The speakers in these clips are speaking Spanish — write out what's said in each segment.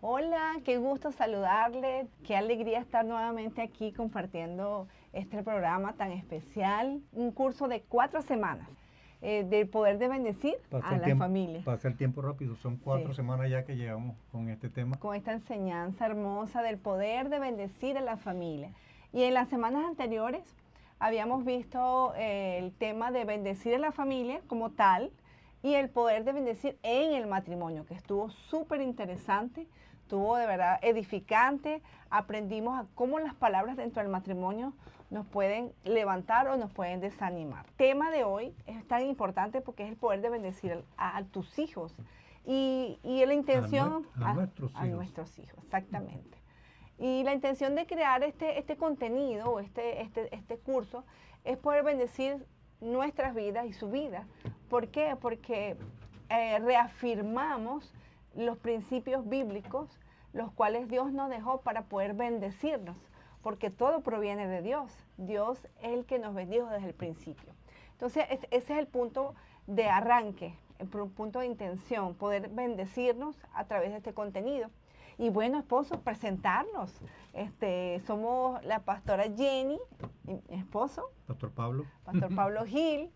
Hola, qué gusto saludarle, qué alegría estar nuevamente aquí compartiendo este programa tan especial, un curso de 4 semanas del poder de bendecir Pasa a el la tiempo, familia. pasa el tiempo rápido, son Sí, 4 semanas ya que llevamos con este tema. con esta enseñanza hermosa del poder de bendecir a la familia. Y en las semanas anteriores habíamos visto el tema de bendecir a la familia como tal y el poder de bendecir en el matrimonio, que estuvo súper interesante, estuvo de verdad edificante. Aprendimos a cómo las palabras dentro del matrimonio nos pueden levantar o nos pueden desanimar. El tema de hoy es tan importante porque es el poder de bendecir a tus hijos y la intención A nuestros a hijos. nuestros hijos, exactamente. Y la intención de crear este contenido o este curso es poder bendecir nuestras vidas y su vida. ¿Por qué? Porque reafirmamos los principios bíblicos, los cuales Dios nos dejó para poder bendecirnos, porque todo proviene de Dios. Dios es el que nos bendijo desde el principio. Entonces, ese es el punto de arranque, el punto de intención, poder bendecirnos a través de este contenido. Y bueno, esposos, presentarnos. Somos la pastora Jenny, mi esposo, Pastor Pablo, Pastor Pablo Gil.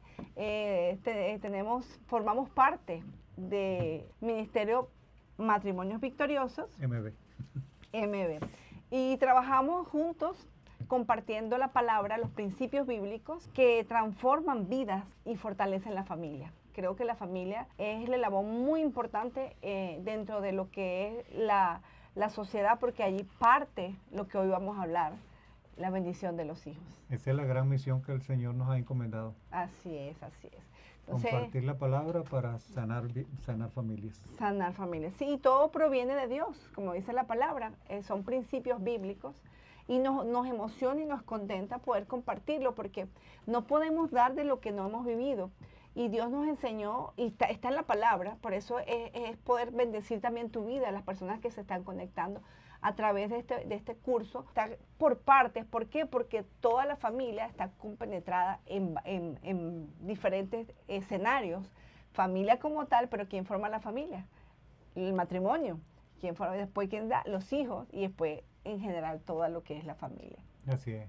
Formamos parte de Ministerio Matrimonios Victoriosos, MB. MB. Y trabajamos juntos compartiendo la palabra, los principios bíblicos que transforman vidas y fortalecen la familia. Creo que la familia es el eslabón muy importante dentro de lo que es la sociedad, porque allí parte lo que hoy vamos a hablar, la bendición de los hijos. Esa es la gran misión que el Señor nos ha encomendado. Así es, así es. Entonces, Compartir la palabra para sanar familias. sanar familias. Sí, todo proviene de Dios, como dice la palabra, son principios bíblicos y nos emociona y nos contenta poder compartirlo porque no podemos dar de lo que no hemos vivido. Y Dios nos enseñó, y está en la palabra, por eso es poder bendecir también tu vida, las personas que se están conectando a través de este curso. Está por partes, ¿por qué? Porque toda la familia está compenetrada en diferentes escenarios. Familia como tal, pero ¿quién forma la familia? El matrimonio. ¿Quién forma? Después, ¿quién da? Los hijos y después, en general, todo lo que es la familia. Así es.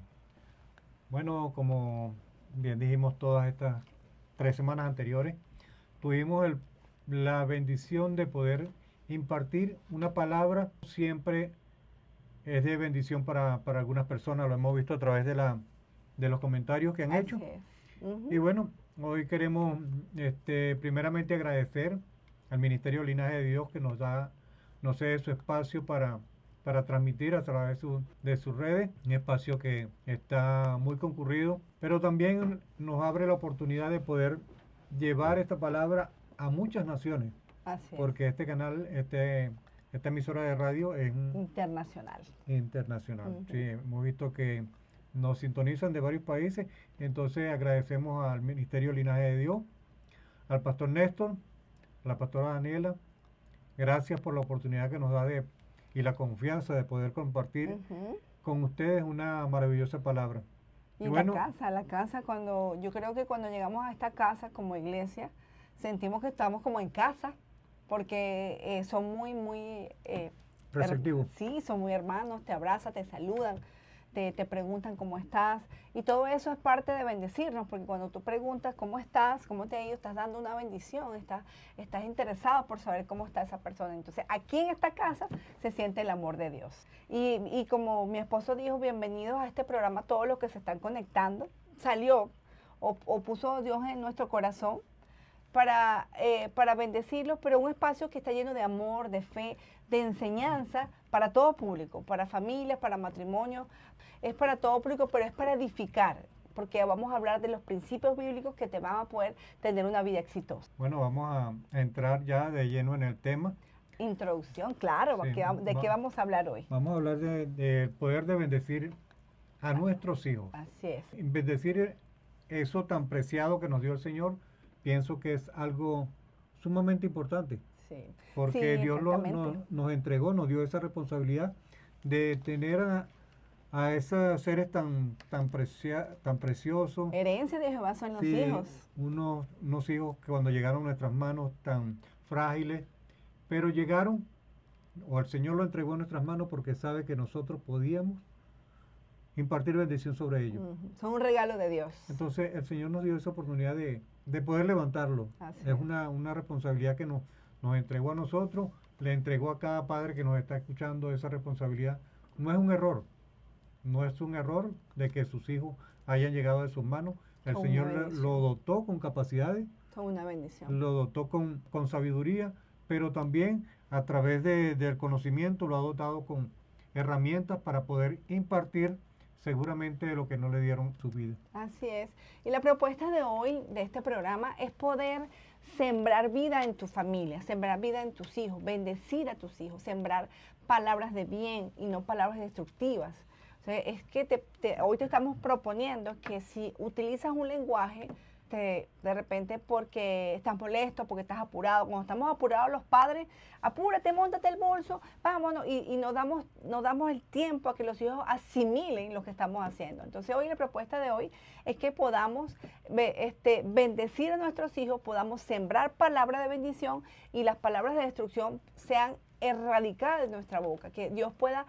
Bueno, como bien dijimos todas estas 3 semanas anteriores, tuvimos la bendición de poder impartir una palabra. Siempre es de bendición para algunas personas, lo hemos visto a través de los comentarios que han Así hecho. es. Y Ujú. bueno, hoy queremos primeramente agradecer al Ministerio Linaje de Dios que nos cede su espacio para transmitir a través de sus redes, un espacio que está muy concurrido, pero también nos abre la oportunidad de poder llevar esta palabra a muchas naciones, Así es. porque este canal, esta emisora de radio es Internacional. internacional. Sí, Ujú. hemos visto que nos sintonizan de varios países, entonces agradecemos al Ministerio Linaje de Dios, al pastor Néstor, a la pastora Daniela, gracias por la oportunidad que nos da y la confianza de poder compartir Ujú. con ustedes una maravillosa palabra. Y Y bueno, la casa, yo creo que cuando llegamos a esta casa como iglesia, sentimos que estamos como en casa, porque son muy, receptivo. sí, son muy hermanos, te abrazan, te saludan, te preguntan cómo estás, y todo eso es parte de bendecirnos, porque cuando tú preguntas cómo estás, cómo te ha ido, estás dando una bendición, estás interesado por saber cómo está esa persona. Entonces, aquí en esta casa se siente el amor de Dios. Y como mi esposo dijo, bienvenidos a este programa, todos los que se están conectando, salió o puso Dios en nuestro corazón para bendecirlos, pero un espacio que está lleno de amor, de fe, de enseñanza para todo público, para familias, para matrimonios, es para todo público, pero es para edificar, porque vamos a hablar de los principios bíblicos que te van a poder tener una vida exitosa. Bueno, vamos a entrar ya de lleno en el tema. Introducción, claro, Sí, ¿de qué vamos a hablar hoy? vamos a hablar del poder de bendecir a nuestros hijos. Así es. Bendecir eso tan preciado que nos dio el Señor, pienso que es algo sumamente importante, Sí, sí, porque Dios exactamente. nos entregó, nos dio esa responsabilidad de tener a esos seres tan preciosos, Herencia de Jehová son los sí, hijos. unos hijos que cuando llegaron a nuestras manos tan frágiles, pero llegaron o el Señor lo entregó en nuestras manos porque sabe que nosotros podíamos impartir bendición sobre ellos. Son un regalo de Dios. Entonces el Señor nos dio esa oportunidad de poder levantarlo. Así Es una responsabilidad que nos entregó a nosotros, le entregó a cada padre que nos está escuchando esa responsabilidad. No es un error, no es un error de que sus hijos hayan llegado de sus manos. El Son Señor una bendición. lo dotó con capacidades, Son una bendición. lo dotó con sabiduría, pero también a través del conocimiento lo ha dotado con herramientas para poder impartir seguramente de lo que no le dieron su vida. Así es. Y la propuesta de hoy, de este programa, es poder sembrar vida en tu familia, sembrar vida en tus hijos, bendecir a tus hijos, sembrar palabras de bien y no palabras destructivas. O sea, es que hoy te estamos proponiendo que si utilizas un lenguaje, de repente porque estás molesto, porque estás apurado. Cuando estamos apurados los padres, apúrate, móntate el bolso, vámonos, y no damos el tiempo a que los hijos asimilen lo que estamos haciendo. Entonces hoy la propuesta de hoy es que podamos bendecir a nuestros hijos, podamos sembrar palabras de bendición y las palabras de destrucción sean erradicadas de nuestra boca, que Dios pueda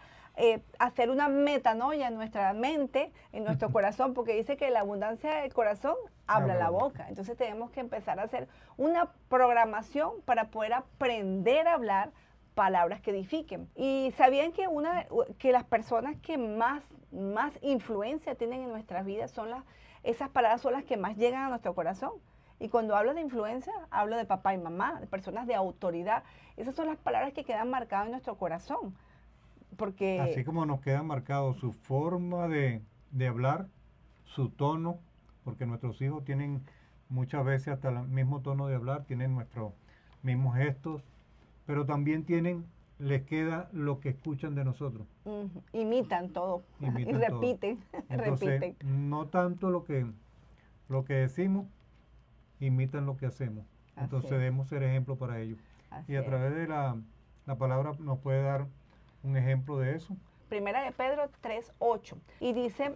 hacer una metanoia en nuestra mente, en nuestro corazón, porque dice que la abundancia del corazón habla la boca. Entonces tenemos que empezar a hacer una programación para poder aprender a hablar palabras que edifiquen. Y sabían que las personas que más influencia tienen en nuestras vidas esas palabras son las que más llegan a nuestro corazón. Y cuando hablo de influencia, hablo de papá y mamá, de personas de autoridad. Esas son las palabras que quedan marcadas en nuestro corazón. Porque así como nos queda marcado su forma de hablar, su tono, porque nuestros hijos tienen muchas veces hasta el mismo tono de hablar, tienen nuestros mismos gestos, pero también les queda lo que escuchan de nosotros. Imitan todo y repiten, Entonces, repiten. No tanto lo que decimos, imitan lo que hacemos. Entonces debemos ser ejemplo para ellos. Y a través de la palabra nos puede dar un ejemplo de eso. Primera de Pedro 3:8. Y dice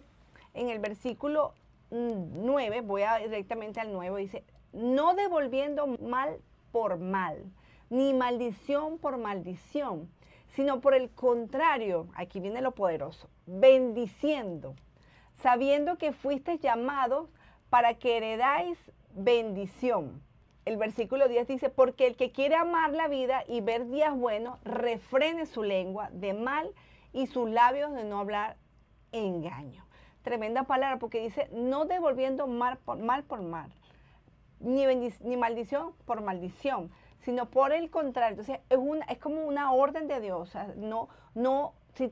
en el versículo 9, voy directamente al 9, dice, no devolviendo mal por mal, ni maldición por maldición, sino por el contrario, aquí viene lo poderoso, bendiciendo, sabiendo que fuisteis llamados para que heredáis bendición. El versículo 10 dice, porque el que quiere amar la vida y ver días buenos, refrene su lengua de mal y sus labios de no hablar engaño. Tremenda palabra, porque dice, no devolviendo mal por mal, ni maldición por maldición, sino por el contrario. Entonces, es como una orden de Dios. O sea, si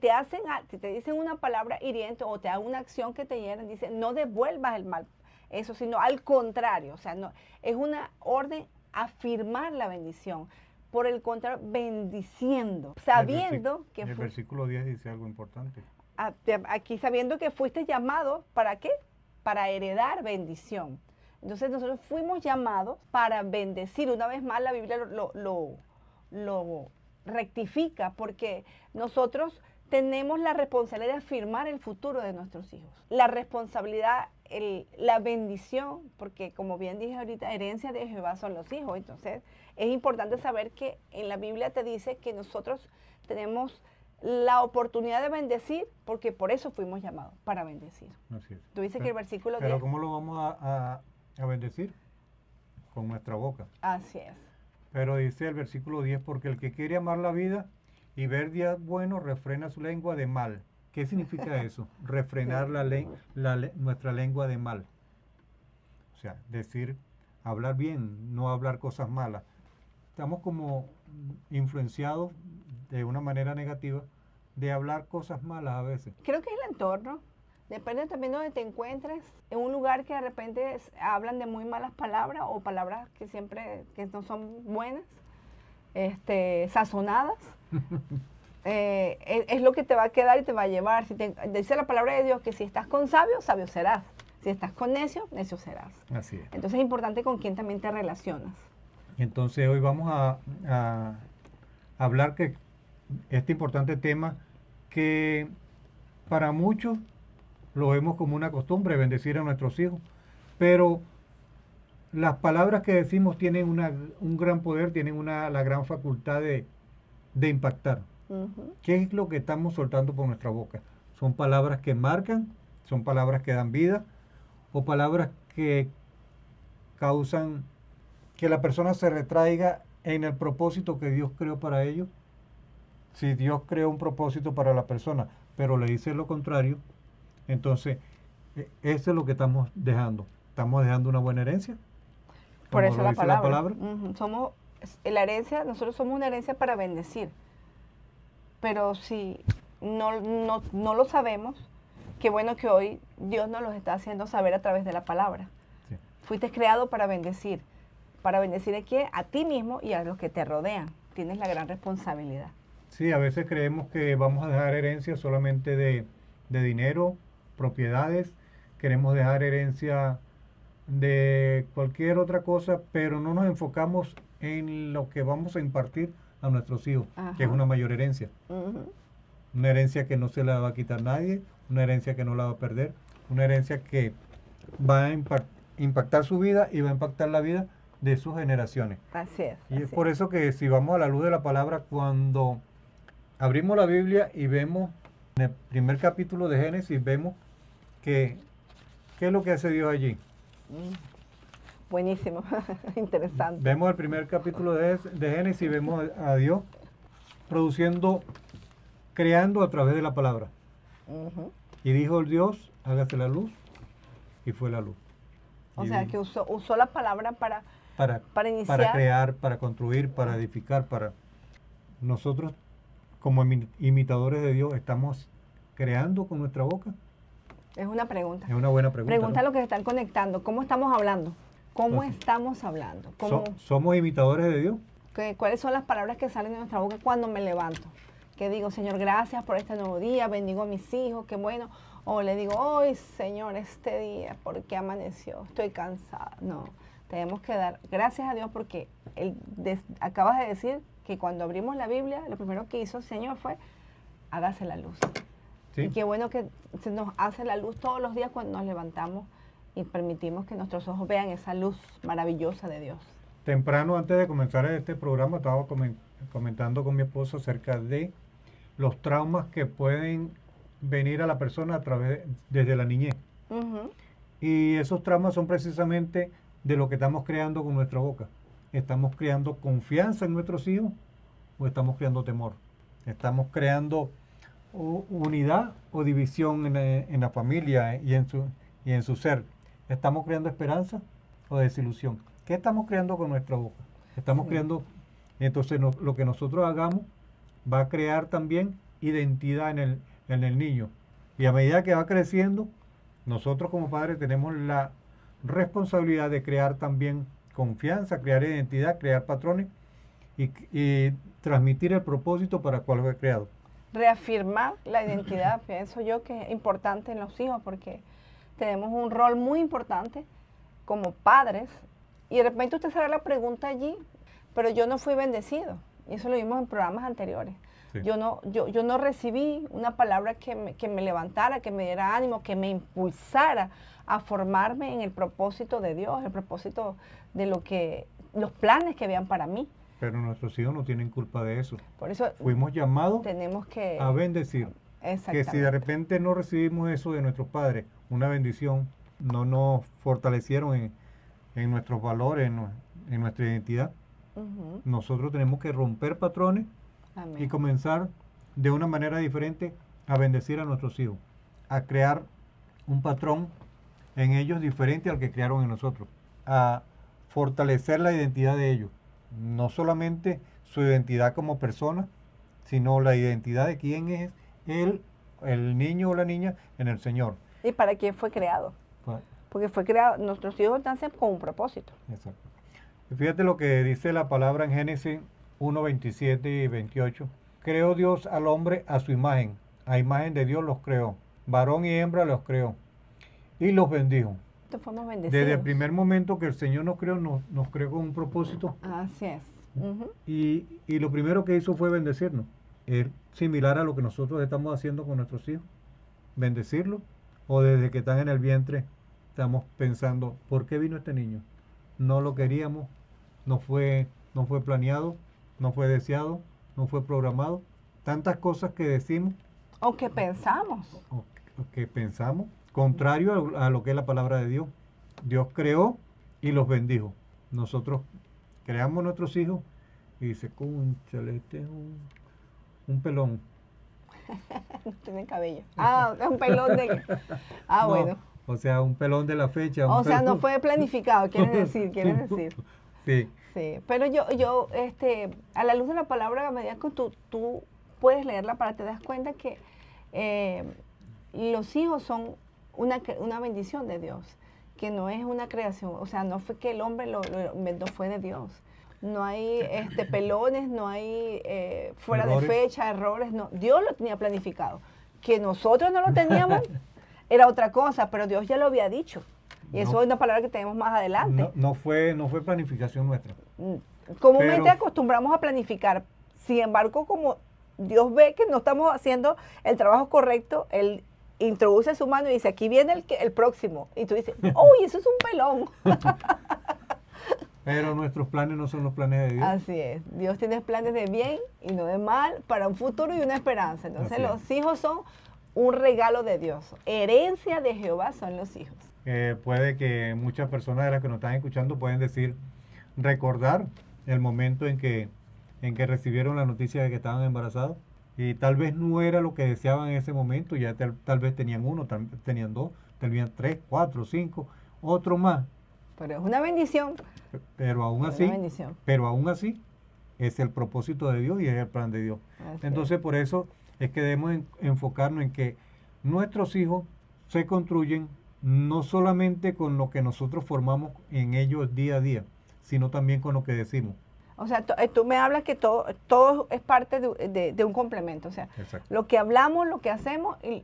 te dicen una palabra hiriente o te hagan una acción que te hieren, dice, no devuelvas el mal. Eso, sino al contrario, o sea, no, es una orden a afirmar la bendición. Por el contrario, bendiciendo, sabiendo que... El versículo 10 dice algo importante. Aquí sabiendo que fuiste llamado, ¿para qué? Para heredar bendición. Entonces nosotros fuimos llamados para bendecir. Una vez más la Biblia lo rectifica, porque nosotros tenemos la responsabilidad de afirmar el futuro de nuestros hijos. La responsabilidad, la bendición, porque como bien dije ahorita, herencia de Jehová son los hijos. Entonces es importante saber que en la Biblia te dice que nosotros tenemos la oportunidad de bendecir, porque por eso fuimos llamados, para bendecir. Así es. Tú dices que el versículo 10... Pero ¿cómo lo vamos a bendecir? Con nuestra boca. Así es. Pero dice el versículo 10, porque el que quiere amar la vida y ver días buenos, refrena su lengua de mal. ¿Qué significa eso? Refrenar nuestra lengua de mal. O sea, decir, hablar bien, no hablar cosas malas. Estamos como influenciados de una manera negativa de hablar cosas malas a veces. Creo que es el entorno. Depende también de donde te encuentres. En un lugar que de repente hablan de muy malas palabras o palabras que no son buenas, sazonadas. Es lo que te va a quedar y te va a llevar. Dice la palabra de Dios que si estás con sabio, sabio serás. Si estás con necio, necio serás. Así es. Entonces es importante con quién también te relacionas. Entonces hoy vamos a hablar que este importante tema que para muchos lo vemos como una costumbre, bendecir a nuestros hijos, pero las palabras que decimos tienen un gran poder, tienen la gran facultad de de impactar. Ujú. ¿Qué es lo que estamos soltando por nuestra boca? ¿Son palabras que marcan? ¿Son palabras que dan vida? ¿O palabras que causan que la persona se retraiga en el propósito que Dios creó para ellos? Si Dios creó un propósito para la persona, pero le dice lo contrario, entonces eso es lo que estamos dejando. ¿Estamos dejando una buena herencia? Por Como eso lo la dice la palabra. palabra. Ujú. La herencia, nosotros somos una herencia para bendecir. Pero si no lo sabemos, qué bueno que hoy Dios nos lo está haciendo saber a través de la palabra. Sí. Fuiste creado para bendecir. ¿Para bendecir a quién? A ti mismo y a los que te rodean. Tienes la gran responsabilidad. Sí, a veces creemos que vamos a dejar herencia solamente de dinero, propiedades, queremos dejar herencia de cualquier otra cosa, pero no nos enfocamos en lo que vamos a impartir a nuestros hijos, que es Ajá. una mayor herencia. Ujú. Una herencia que no se la va a quitar nadie, una herencia que no la va a perder, una herencia que va a impactar su vida y va a impactar la vida de sus generaciones. Así es. Y es Así por es. eso que si vamos a la luz de la palabra, cuando abrimos la Biblia y vemos en el primer capítulo de Génesis, vemos que qué es lo que hace Dios allí. Mm. Buenísimo. Interesante. Vemos el primer capítulo de Génesis y vemos a Dios produciendo, creando a través de la palabra. Ujú. Y dijo el Dios, hágase la luz, y fue la luz. O Y sea, que usó la palabra para para iniciar. crear, para construir, para edificar, para nosotros como imitadores de Dios estamos creando con nuestra boca. Es una pregunta. Es una buena pregunta. Pregunta a ¿no? los que se están conectando. ¿Cómo estamos hablando? ¿Cómo Entonces, estamos hablando? ¿Cómo, ¿Somos imitadores de Dios? ¿Cuáles son las palabras que salen de nuestra boca cuando me levanto? Que digo, Señor, gracias por este nuevo día, bendigo a mis hijos, qué bueno. O le digo, hoy, Señor, este día, ¿por qué amaneció? Estoy cansada. No, tenemos que dar gracias a Dios porque acabas de decir que cuando abrimos la Biblia, lo primero que hizo el Señor fue, hágase la luz. ¿Sí? Y qué bueno que se nos hace la luz todos los días cuando nos levantamos y permitimos que nuestros ojos vean esa luz maravillosa de Dios. Temprano, antes de comenzar este programa, estaba comentando con mi esposo acerca de los traumas que pueden venir a la persona desde la niñez. Ujú. Y esos traumas son precisamente de lo que estamos creando con nuestra boca. ¿Estamos creando confianza en nuestros hijos o estamos creando temor? ¿Estamos creando unidad o división en la familia y en su ser? ¿Estamos creando esperanza o desilusión? ¿Qué estamos creando con nuestra boca? Estamos Sí. creando, entonces lo que nosotros hagamos va a crear también identidad en el niño. Y a medida que va creciendo, nosotros como padres tenemos la responsabilidad de crear también confianza, crear identidad, crear patrones y transmitir el propósito para el cual fue creado. Reafirmar la identidad, pienso yo que es importante en los hijos porque tenemos un rol muy importante como padres y de repente usted se hará la pregunta allí, pero yo no fui bendecido y eso lo vimos en programas anteriores. Sí. Yo no recibí una palabra que me levantara, que me diera ánimo, que me impulsara a formarme en el propósito de Dios, el propósito de los planes que habían para mí. Pero nuestros hijos no tienen culpa de eso. Por eso Fuimos llamados tenemos que... a bendecir. Que si de Exactamente. repente no recibimos eso de nuestros padres, una bendición, no nos fortalecieron en nuestros valores, en nuestra identidad, Ujú. nosotros tenemos que romper patrones Amén. y comenzar de una manera diferente a bendecir a nuestros hijos, a crear un patrón en ellos diferente al que crearon en nosotros, a fortalecer la identidad de ellos, no solamente su identidad como persona, sino la identidad de quién es él, el niño o la niña en el Señor. ¿Y para quién fue creado? Porque fue creado, nuestros hijos nacen con un propósito. Exacto. Y fíjate lo que dice la palabra en Génesis 1, 27 y 28. Creó Dios al hombre a su imagen. A imagen de Dios los creó. Varón y hembra los creó. Y los bendijo. Entonces fuimos bendecidos. Desde el primer momento que el Señor nos creó, nos creó con un propósito. Así es. Ujú. Y lo primero que hizo fue bendecirnos. Es similar a lo que nosotros estamos haciendo con nuestros hijos. Bendecirlos. O desde que están en el vientre, estamos pensando, ¿por qué vino este niño? No lo queríamos, no fue planeado, no fue deseado, no fue programado. Tantas cosas que decimos O que pensamos. o que pensamos, contrario a lo que es la palabra de Dios. Dios creó y los bendijo. Nosotros creamos nuestros hijos y dice, cónchale, este es un pelón. No tiene cabello. Ah, es un pelón de... Ah, No, bueno. o sea, un pelón de la fecha. O un sea, no pelón. fue planificado, quieres decir. Sí, Sí, pero yo, a la luz de la palabra, a medida que tú puedes leerla para te das cuenta que eh, los hijos son una bendición de Dios, que no es una creación, o sea, no fue que el hombre lo inventó, fue de Dios. No hay pelones, no hay fuera Errores. de fecha, errores, no. Dios lo tenía planificado. Que nosotros no lo teníamos era otra cosa, pero Dios ya lo había dicho. Y eso No. es una palabra que tenemos más adelante. no fue planificación nuestra. Comúnmente Pero- acostumbramos a planificar. Sin embargo, como Dios ve que no estamos haciendo el trabajo correcto, Él introduce su mano y dice, aquí viene el próximo. Y tú dices, uy, eso es un pelón. Pero nuestros planes no son los planes de Dios. Así es. Dios tiene planes de bien y no de mal para un futuro y una esperanza. Entonces Así es. los hijos son un regalo de Dios. Herencia de Jehová son los hijos. Puede que muchas personas de las que nos están escuchando pueden decir, recordar el momento en que recibieron la noticia de que estaban embarazados y tal vez no era lo que deseaban en ese momento, ya tal vez tenían uno, tenían dos, tenían 3, 4, 5, otro más, Pero es una bendición. pero aún Es así, una bendición. es el propósito de Dios y es el plan de Dios. Así Entonces por eso es que debemos enfocarnos en que nuestros hijos se construyen no solamente con lo que nosotros formamos en ellos día a día, sino también con lo que decimos. O sea, tú me hablas que todo es parte de un complemento. O sea, Exacto. lo que hablamos, lo que hacemos y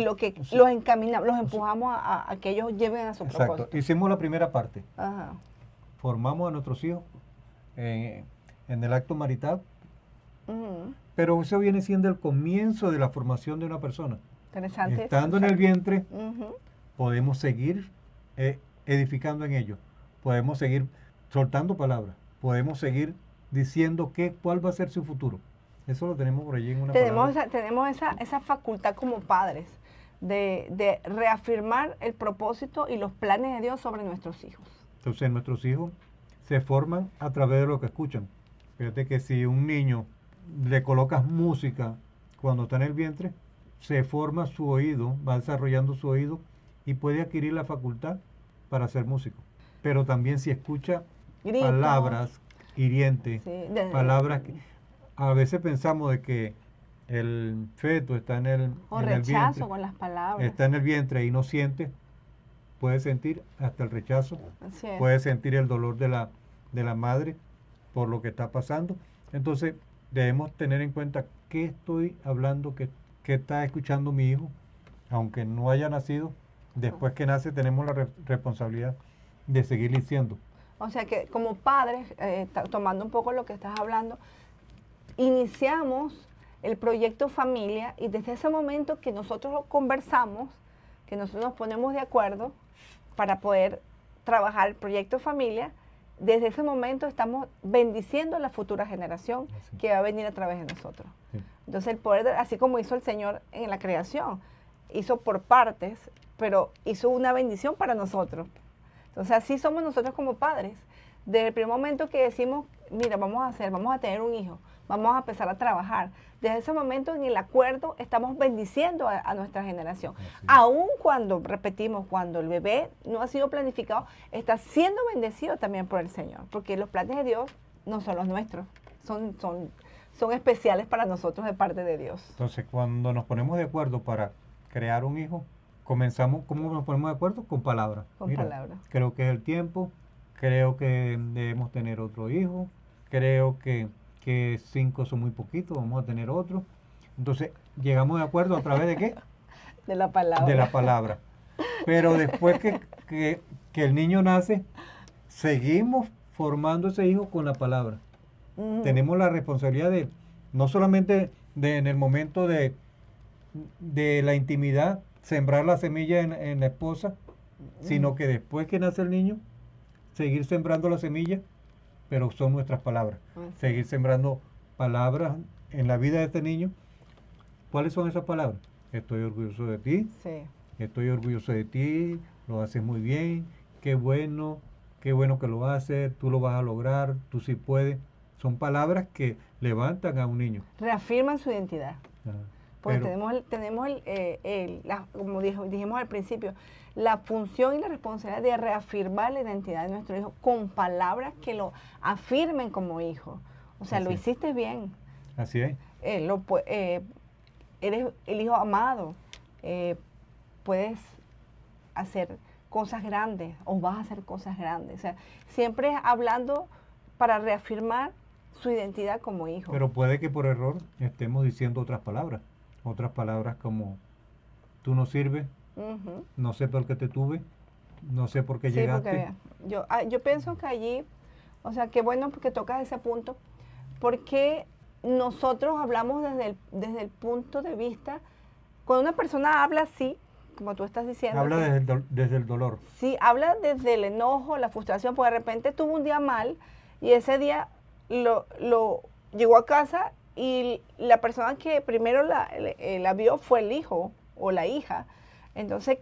lo que los encaminamos, los empujamos a que ellos lleven a su Exacto. propósito. Hicimos la primera parte. Ajá. Formamos a nuestros hijos en el acto marital, Ujú. pero eso viene siendo el comienzo de la formación de una persona. Interesante. Estando en el vientre, Ujú. podemos seguir edificando en ellos. Podemos seguir soltando palabras. Podemos seguir diciendo cuál va a ser su futuro. Eso lo tenemos por allí en una palabra. Tenemos esa facultad como padres de reafirmar el propósito y los planes de Dios sobre nuestros hijos. Entonces nuestros hijos se forman a través de lo que escuchan. Fíjate que si un niño le colocas música cuando está en el vientre, se forma su oído, va desarrollando su oído y puede adquirir la facultad para ser músico. Pero también si escucha Gritos. palabras hirientes, Sí, palabras que a veces pensamos de que el feto está en el rechazo vientre, con las palabras. está en el vientre y no siente, puede sentir hasta el rechazo, Así es. puede sentir el dolor de la madre por lo que está pasando. Entonces debemos tener en cuenta qué estoy hablando, qué está escuchando mi hijo, aunque no haya nacido. Después que nace tenemos la responsabilidad de seguir diciendo. O sea que como padres, tomando un poco lo que estás hablando, iniciamos el proyecto familia y desde ese momento que nosotros lo conversamos, que nosotros nos ponemos de acuerdo para poder trabajar el proyecto familia, desde ese momento estamos bendiciendo a la futura generación Así. que va a venir a través de nosotros. Sí. Entonces el poder, así como hizo el Señor en la creación, hizo por partes, pero hizo una bendición para nosotros. Entonces así somos nosotros como padres. Desde el primer momento que decimos, mira, vamos a tener un hijo, vamos a empezar a trabajar. Desde ese momento en el acuerdo estamos bendiciendo a nuestra generación. Así. Aun cuando, repetimos, cuando el bebé no ha sido planificado, está siendo bendecido también por el Señor, porque los planes de Dios no son los nuestros, son especiales para nosotros de parte de Dios. Entonces cuando nos ponemos de acuerdo para crear un hijo, comenzamos, ¿cómo nos ponemos de acuerdo? Con palabras. Con Mira, palabras. creo que es el tiempo, creo que debemos tener otro hijo, creo que 5 son muy poquitos, vamos a tener otro. Entonces llegamos de acuerdo a través de qué? De la palabra. De la palabra. Pero después que el niño nace, seguimos formando ese hijo con la palabra. Ujú. Tenemos la responsabilidad de, no solamente en el momento de la intimidad, sembrar la semilla en la esposa, sino que después que nace el niño, seguir sembrando la semilla, pero son nuestras palabras. Así. Seguir sembrando palabras en la vida de este niño. ¿Cuáles son esas palabras? Estoy orgulloso de ti, Sí. estoy orgulloso de ti, lo haces muy bien, qué bueno que lo haces, tú lo vas a lograr, tú sí puedes. Son palabras que levantan a un niño. Reafirman su identidad. Ah, Porque pero tenemos como dijimos al principio, la función y la responsabilidad de reafirmar la identidad de nuestro hijo con palabras que lo afirmen como hijo. O sea, Así lo es. hiciste bien, así es. Eres el hijo amado, puedes hacer cosas grandes o vas a hacer cosas grandes. O sea, siempre hablando para reafirmar su identidad como hijo. Pero puede que por error estemos diciendo otras palabras como tú no sirves, Ujú. no sé por qué te tuve, no sé por qué Sí, llegaste. porque yo pienso que allí, o sea, qué bueno porque tocas ese punto, porque nosotros hablamos desde el punto de vista, cuando una persona habla así, como tú estás diciendo, Habla desde el dolor. sí, habla desde el enojo, la frustración, porque de repente tuvo un día mal y ese día lo llegó a casa y la persona que primero la vio fue el hijo o la hija. Entonces,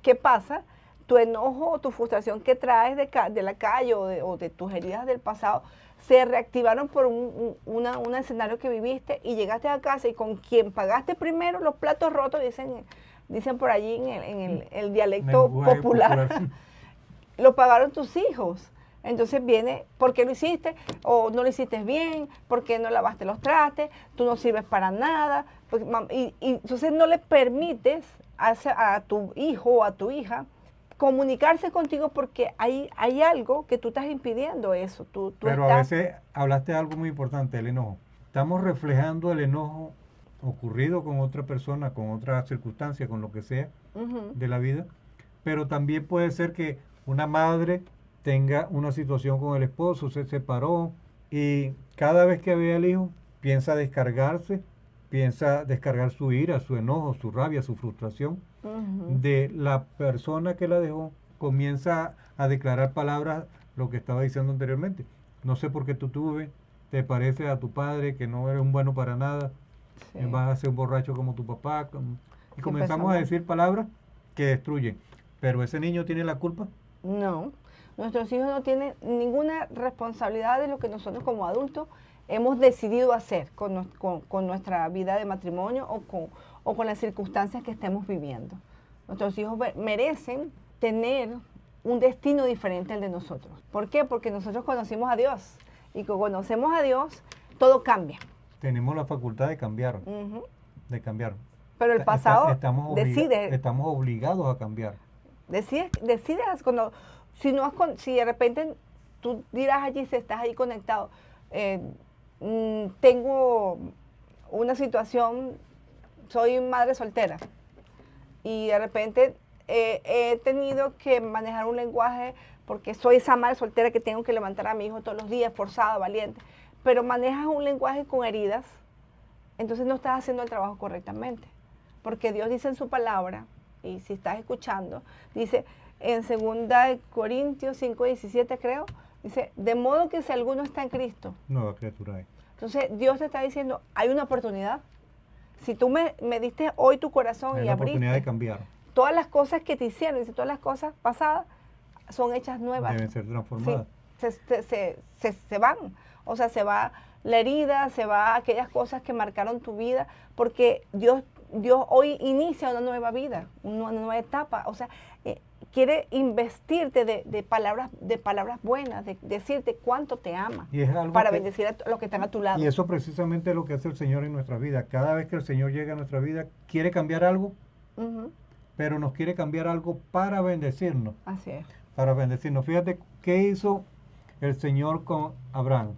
¿qué pasa? Tu enojo o tu frustración que traes de la calle o de tus heridas del pasado se reactivaron por un escenario que viviste y llegaste a casa y con quien pagaste primero los platos rotos, dicen por allí el dialecto Lenguaje popular, popular. lo pagaron tus hijos. Entonces viene, ¿por qué lo hiciste? O no lo hiciste bien, ¿por qué no lavaste los trastes? Tú no sirves para nada. Y entonces no le permites a tu hijo o a tu hija comunicarse contigo porque hay algo que tú estás impidiendo eso. Tú Pero a estás... veces hablaste de algo muy importante, el enojo. Estamos reflejando el enojo ocurrido con otra persona, con otra circunstancia, con lo que sea Ujú. de la vida. Pero también puede ser que una madre tenga una situación con el esposo, se separó y cada vez que ve al hijo piensa descargar su ira, su enojo, su rabia, su frustración Ujú. de la persona que la dejó, comienza a declarar palabras, lo que estaba diciendo anteriormente. No sé por qué tú tuve, te parece a tu padre que no eres un bueno para nada, Sí. vas a ser un borracho como tu papá. Y Sí, comenzamos a empezamos. decir palabras que destruyen. Pero ese niño tiene la culpa. No, nuestros hijos no tienen ninguna responsabilidad de lo que nosotros como adultos hemos decidido hacer con nuestra vida de matrimonio o con las circunstancias que estemos viviendo. Nuestros hijos merecen tener un destino diferente al de nosotros. ¿Por qué? Porque nosotros conocimos a Dios y cuando conocemos a Dios, todo cambia. Tenemos la facultad de cambiar, Ujú. de cambiar. Pero el pasado decide. Estamos obligados a cambiar. Decides cuando, si de repente tú dirás allí, si estás ahí conectado, eh, tengo una situación, soy madre soltera y de repente he tenido que manejar un lenguaje porque soy esa madre soltera que tengo que levantar a mi hijo todos los días, forzada, valiente, pero manejas un lenguaje con heridas, entonces no estás haciendo el trabajo correctamente. Porque Dios dice en su palabra, y si estás escuchando, dice en 2 Corintios 5:17 creo, dice, de modo que si alguno está en Cristo. Nueva criatura es. Entonces Dios te está diciendo, hay una oportunidad. Si tú me diste hoy tu corazón Hay y la oportunidad de abriste, cambiar. todas las cosas que te hicieron, dice, todas las cosas pasadas son hechas nuevas. Deben ser transformadas. Sí, se van. O sea, se va la herida, se va aquellas cosas que marcaron tu vida, porque Dios hoy inicia una nueva vida, una nueva etapa. O sea, quiere investirte de palabras buenas, de decirte cuánto te ama, Y es algo para que, bendecir a los que están a tu lado. y eso precisamente es lo que hace el Señor en nuestra vida. Cada vez que el Señor llega a nuestra vida, quiere cambiar algo, Ujú. pero nos quiere cambiar algo para bendecirnos. Así es. Para bendecirnos. Fíjate qué hizo el Señor con Abraham.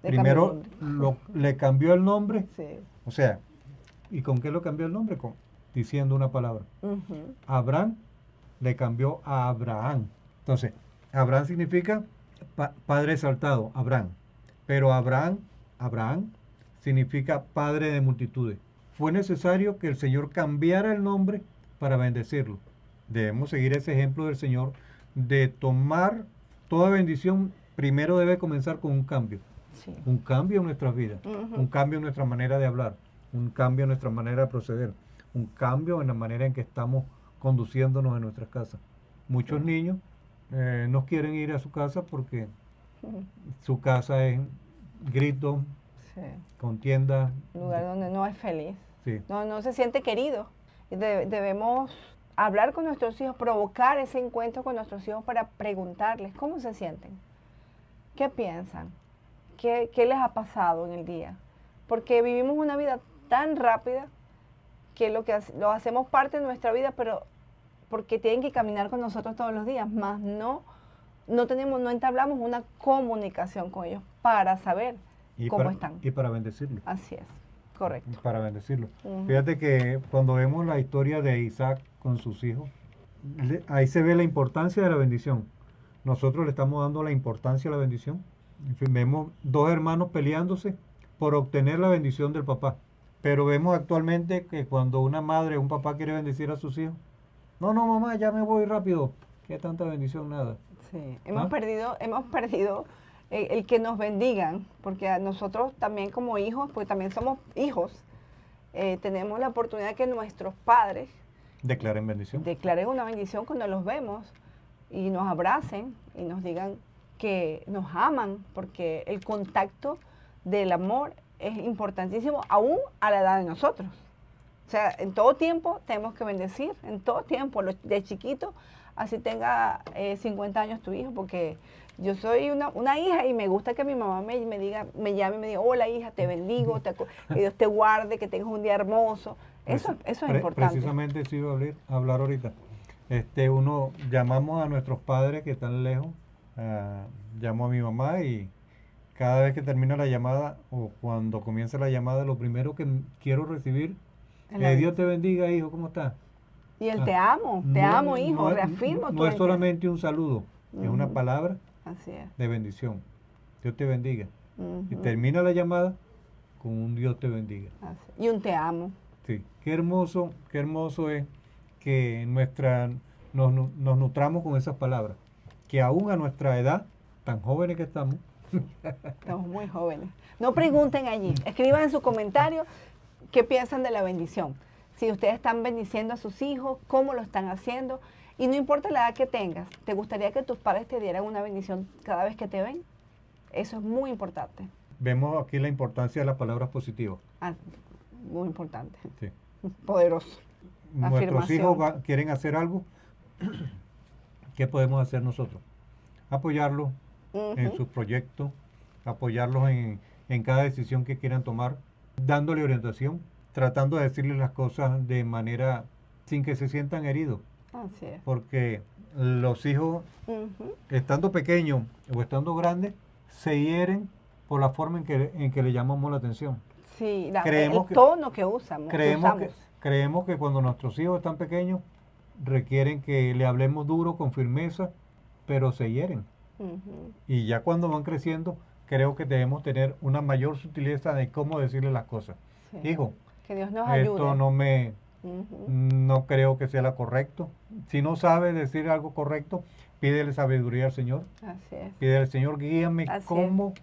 Le Primero cambió le cambió el nombre, Sí. o sea, ¿y con qué lo cambió el nombre? Diciendo una palabra. Ujú. Abraham le cambió a Abraham. Entonces, Abraham significa padre exaltado, Abraham. Pero Abraham significa padre de multitudes. Fue necesario que el Señor cambiara el nombre para bendecirlo. Debemos seguir ese ejemplo del Señor de tomar toda bendición, primero debe comenzar con un cambio. Sí. un cambio en nuestras vidas, Ujú. un cambio en nuestra manera de hablar, un cambio en nuestra manera de proceder, un cambio en la manera en que estamos conduciéndonos en nuestras casas. Muchos Sí. niños no quieren ir a su casa porque Ujú. su casa es grito, Sí. contienda, Un lugar donde no es feliz. sí. No se siente querido. Y debemos hablar con nuestros hijos, provocar ese encuentro con nuestros hijos para preguntarles cómo se sienten, qué piensan, qué les ha pasado en el día. Porque vivimos una vida tan rápida que lo hacemos parte de nuestra vida, pero porque tienen que caminar con nosotros todos los días, más no entablamos una comunicación con ellos para saber cómo están. Y para bendecirlo. Así es, correcto. Para bendecirlo. Ujú. Fíjate que cuando vemos la historia de Isaac con sus hijos, ahí se ve la importancia de la bendición. Nosotros le estamos dando la importancia a la bendición. En fin, vemos dos hermanos peleándose por obtener la bendición del papá. Pero vemos actualmente que cuando una madre o un papá quiere bendecir a sus hijos, no, no, mamá, ya me voy rápido. ¿Qué tanta bendición? Nada. Sí, ¿Ah? hemos perdido el que nos bendigan, porque a nosotros también como hijos, pues también somos hijos, tenemos la oportunidad de que nuestros padres Declaren bendición. declaren una bendición cuando los vemos y nos abracen y nos digan que nos aman, porque el contacto del amor es importantísimo aún a la edad de nosotros. O sea, en todo tiempo tenemos que bendecir, en todo tiempo, de chiquito, así tenga 50 años tu hijo, porque yo soy una hija y me gusta que mi mamá me diga, me llame y me diga, hola hija, te bendigo, que Dios te guarde, que tengas un día hermoso. Eso es importante. Precisamente eso iba a hablar ahorita. Uno llamamos a nuestros padres que están lejos, llamo a mi mamá y cada vez que termina la llamada o cuando comienza la llamada, lo primero que quiero recibir es Dios te bendiga, hijo, ¿cómo estás? Y el Ah, te amo, hijo, reafirmo tu no es identidad. solamente un saludo, es una Ujú. palabra Así es. de bendición. Dios te bendiga. Y Ujú. termina la llamada con un Dios te bendiga. Así. Y un te amo. Sí, qué hermoso es que nos nutramos con esas palabras. Que aún a nuestra edad, tan jóvenes que estamos, Estamos muy jóvenes. No pregunten allí, escriban en su comentario qué piensan de la bendición. Si ustedes están bendiciendo a sus hijos, cómo lo están haciendo. Y no importa la edad que tengas, ¿te gustaría que tus padres te dieran una bendición cada vez que te ven? Eso es muy importante. vemos aquí la importancia de las palabras positivas. Ah, muy importante. Sí. Poderoso. Nuestros hijos Afirmación. quieren hacer algo, ¿qué podemos hacer nosotros? Apoyarlos en Ujú. sus proyectos, apoyarlos en cada decisión que quieran tomar, dándole orientación, tratando de decirles las cosas de manera sin que se sientan heridos, Así es. porque los hijos, Ujú. estando pequeños o estando grandes, se hieren por la forma en que le llamamos la atención. Sí, Creemos el que- tono que usamos. Creemos que cuando nuestros hijos están pequeños requieren que le hablemos duro, con firmeza, pero se hieren. Ujú. Y ya cuando van creciendo, creo que debemos tener una mayor sutileza de cómo decirle las cosas. Sí. Hijo, Que Dios nos esto ayude. Ujú. no creo que sea lo correcto. Si no sabe decir algo correcto, pídele sabiduría al Señor. Así es. Pídele al Señor, guíame Así es. cómo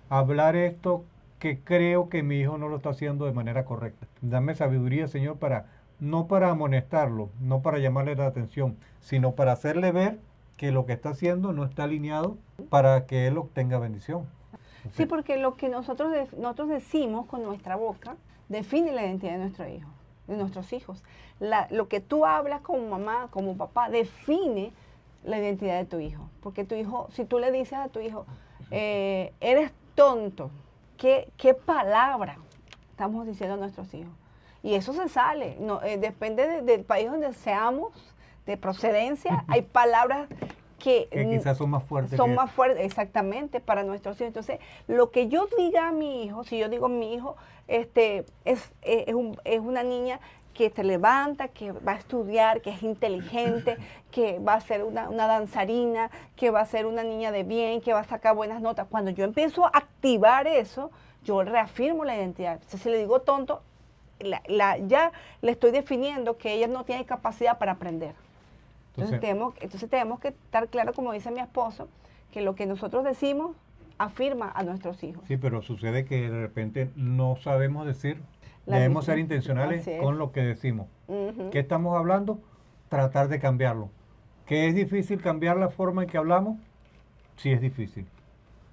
hablar esto que creo que mi hijo no lo está haciendo de manera correcta. Dame sabiduría, Señor, no para amonestarlo, no para llamarle la atención, sino para hacerle ver que lo que está haciendo no está alineado para que él obtenga bendición. Sí, porque lo que nosotros decimos con nuestra boca define la identidad de nuestro hijo, de nuestros hijos. Lo que tú hablas como mamá, como papá, define la identidad de tu hijo. Porque tu hijo, si tú le dices a tu hijo, eres tonto, ¿qué palabra estamos diciendo a nuestros hijos? Y eso se sale. No, depende del país donde seamos, de procedencia, hay palabras que quizás son más fuertes. Son más fuertes, exactamente, para nuestros hijos. Entonces, lo que yo diga a mi hijo, si yo digo mi hijo, es una niña que se levanta, que va a estudiar, que es inteligente, que va a ser una danzarina, que va a ser una niña de bien, que va a sacar buenas notas. Cuando yo empiezo a activar eso, yo reafirmo la identidad. Entonces, si le digo tonto, ya le estoy definiendo que ella no tiene capacidad para aprender. Entonces tenemos que estar claro, como dice mi esposo, que lo que nosotros decimos afirma a nuestros hijos. Sí, pero sucede que de repente no sabemos decir, La debemos ser misma. intencionales Así es. con lo que decimos. Ujú. ¿Qué estamos hablando? Tratar de cambiarlo. ¿Que es difícil cambiar la forma en que hablamos? Sí es difícil.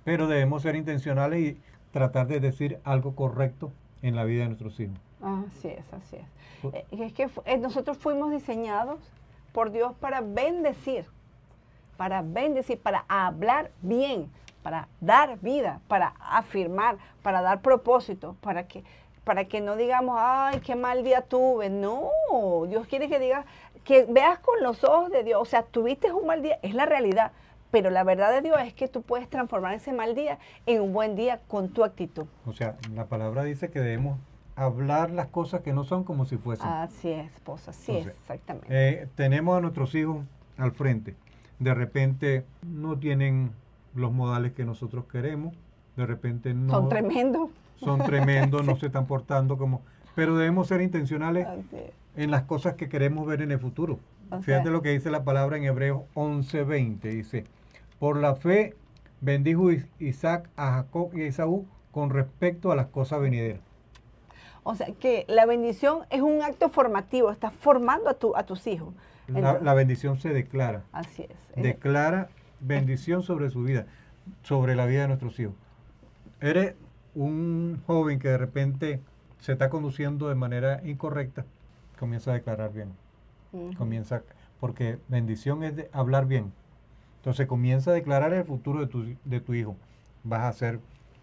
Pero debemos ser intencionales y tratar de decir algo correcto en la vida de nuestros hijos. Así es, así es. Pu- Es que nosotros fuimos diseñados por Dios para bendecir, para hablar bien, para dar vida, para afirmar, para dar propósito, para que no digamos, ay, qué mal día tuve. No, Dios quiere que digas, que veas con los ojos de Dios. O sea, tuviste un mal día, es la realidad. Pero la verdad de Dios es que tú puedes transformar ese mal día en un buen día con tu actitud. O sea, la palabra dice que debemos hablar las cosas que no son como si fuesen. Así es, esposa, así es, Entonces, exactamente. tenemos a nuestros hijos al frente. De repente no tienen los modales que nosotros queremos. De repente no Son tremendos. son tremendos, no Sí. se están portando como... Pero debemos ser intencionales Así es. en las cosas que queremos ver en el futuro. O Fíjate sea, lo que dice la palabra en Hebreos 11:20. Dice, por la fe bendijo Isaac a Jacob y a Esaú con respecto a las cosas venideras. O sea, que la bendición es un acto formativo, estás formando a tus hijos. La bendición se declara. Así es. Declara bendición sobre su vida, sobre la vida de nuestros hijos. Eres un joven que de repente se está conduciendo de manera incorrecta, comienza a declarar bien. Ujú. Comienza, porque bendición es de hablar bien. Entonces comienza a declarar el futuro de tu hijo. Vas a ser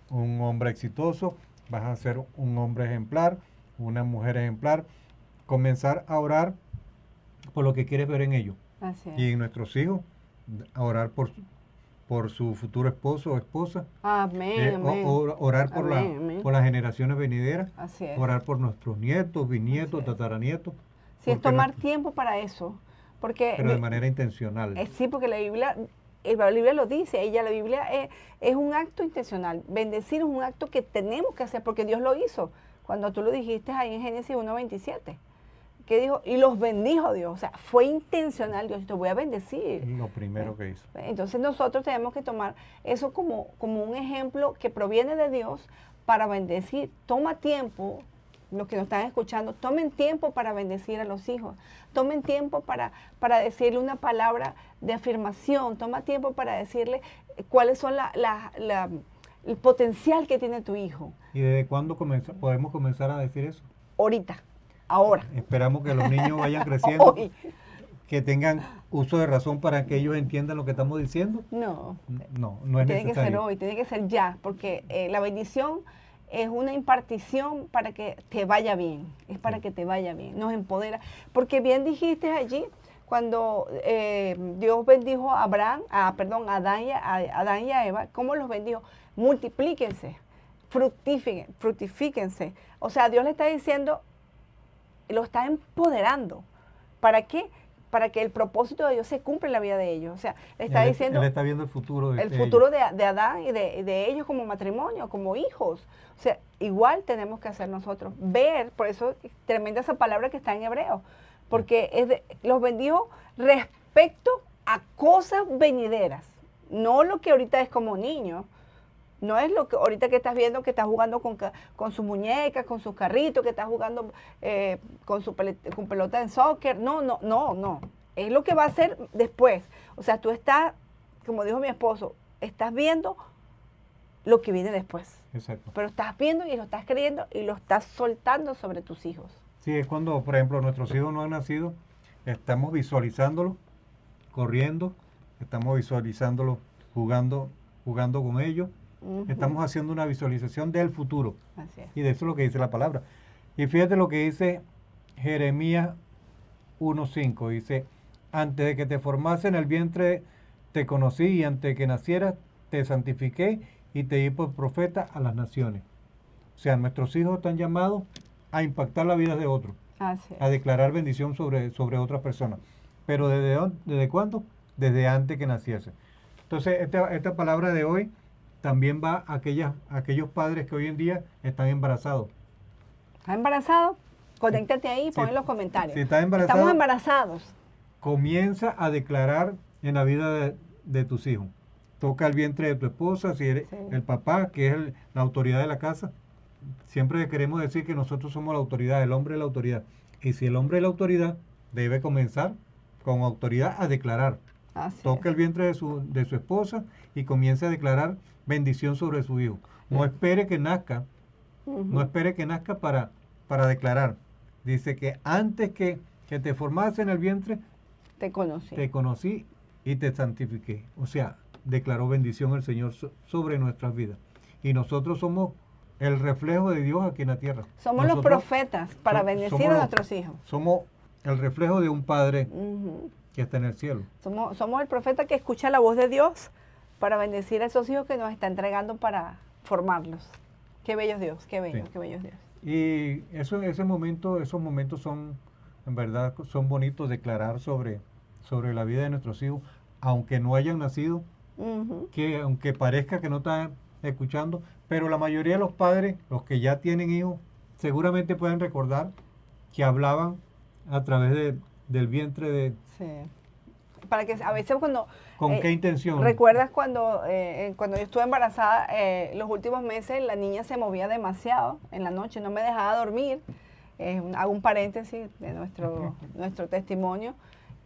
un hombre exitoso, vas a ser un hombre ejemplar, una mujer ejemplar. Comenzar a orar por lo que quieres ver en ellos. Así es. Y en nuestros hijos, a orar por su futuro esposo o esposa. Amén, amén. Orar Amén, amén. por las generaciones venideras. Así es. Orar por nuestros nietos, bisnietos, Así es. tataranietos. Sí, es porque tomar nuestro- tiempo para eso. Porque pero de manera intencional. sí, porque la Biblia lo dice, la Biblia es un acto intencional. Bendecir es un acto que tenemos que hacer porque Dios lo hizo. Cuando tú lo dijiste ahí en Génesis 1:27, que dijo, y los bendijo Dios. O sea, fue intencional, Dios, te voy a bendecir. Lo primero que hizo. Entonces nosotros tenemos que tomar eso como un ejemplo que proviene de Dios para bendecir. Toma tiempo, los que nos están escuchando, tomen tiempo para bendecir a los hijos. Tomen tiempo para decirle una palabra de afirmación. Toma tiempo para decirle cuáles son el potencial que tiene tu hijo. ¿Y desde cuándo podemos comenzar a decir eso? Ahorita, ahora, Esperamos que los niños vayan creciendo, hoy. que tengan uso de razón para que ellos entiendan lo que estamos diciendo. No, No es tiene que ser necesario. hoy, tiene que ser ya, porque la bendición es una impartición para que te vaya bien, es para Sí. que te vaya bien, nos empodera. Porque bien dijiste allí, cuando Dios bendijo a Adán y a Eva, ¿cómo los bendijo? Multiplíquense, fructifíquense. O sea, Dios le está diciendo, lo está empoderando. ¿Para qué? Para que el propósito de Dios se cumpla en la vida de ellos. O sea, le está diciendo Él está viendo el futuro de el de futuro ellos. de Adán y de ellos como matrimonio, como hijos. O sea, igual tenemos que hacer nosotros. Ver, por eso es tremenda esa palabra que está en hebreo, porque los bendijo respecto a cosas venideras, no lo que ahorita es como niño. No es lo que ahorita que estás viendo que estás jugando con sus muñecas, con sus carritos, que estás jugando con pelota de soccer. No. Es lo que va a ser después. O sea, tú estás, como dijo mi esposo, estás viendo lo que viene después. Exacto. Pero estás viendo y lo estás creyendo y lo estás soltando sobre tus hijos. Sí, es cuando, por ejemplo, nuestros hijos no han nacido, estamos visualizándolo, corriendo, estamos visualizándolo jugando con ellos. Ujú. Estamos haciendo una visualización del futuro. Así es. Y de eso es lo que dice la palabra. Y fíjate lo que dice Jeremías 1:5. Dice, antes de que te formase en el vientre te conocí y antes de que nacieras te santifiqué y te di por profeta a las naciones. O sea, nuestros hijos están llamados a impactar la vida de otros, Así a es. declarar bendición sobre otras personas. Pero ¿desde cuándo? Desde antes que naciese. Entonces, esta palabra de hoy también va a aquellos padres que hoy en día están embarazados. ¿Estás embarazado? Conéctate ahí y Sí. pon en los comentarios. Si estás embarazado, Estamos embarazados. comienza a declarar en la vida de tus hijos. toca el vientre de tu esposa, si eres Sí. el papá, que es la autoridad de la casa. Siempre queremos decir que nosotros somos la autoridad, el hombre es la autoridad. Y si el hombre es la autoridad, debe comenzar con autoridad a declarar. Así Toca el vientre de su esposa y comience a declarar bendición sobre su hijo. No espere que nazca, Ujú. no espere que nazca para declarar. Dice que antes que te formase en el vientre, Te conocí. te conocí y te santifiqué. O sea, declaró bendición el Señor sobre nuestras vidas. Y nosotros somos el reflejo de Dios aquí en la tierra. Somos los Nosotros profetas para somos bendecir a los- nuestros hijos. Somos el reflejo de un Padre Ujú. que está en el cielo. Somos el profeta que escucha la voz de Dios para bendecir a esos hijos que nos está entregando para formarlos. Qué bello es Dios, qué bello, Sí. qué bello es Dios. Y esos momentos son, en verdad, son bonitos declarar sobre la vida de nuestros hijos, aunque no hayan nacido, Ujú. que aunque parezca que no están escuchando, pero la mayoría de los padres, los que ya tienen hijos, seguramente pueden recordar que hablaban a través del vientre de... Sí. Para que a veces cuando... ¿Con eh, qué intención? ¿Recuerdas cuando yo estuve embarazada, los últimos meses la niña se movía demasiado en la noche, no me dejaba dormir? Hago un paréntesis de nuestro testimonio.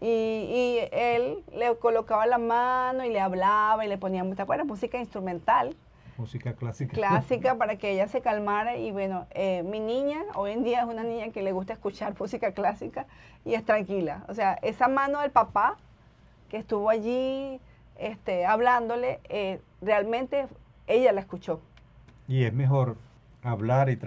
Y él le colocaba la mano y le hablaba y le ponía, ¿te acuerdas? Música instrumental, Música clásica. clásica, para que ella se calmara. Y bueno, mi niña hoy en día es una niña que le gusta escuchar música clásica y es tranquila. O sea, esa mano del papá que estuvo allí hablándole, realmente ella la escuchó. Y es mejor hablar y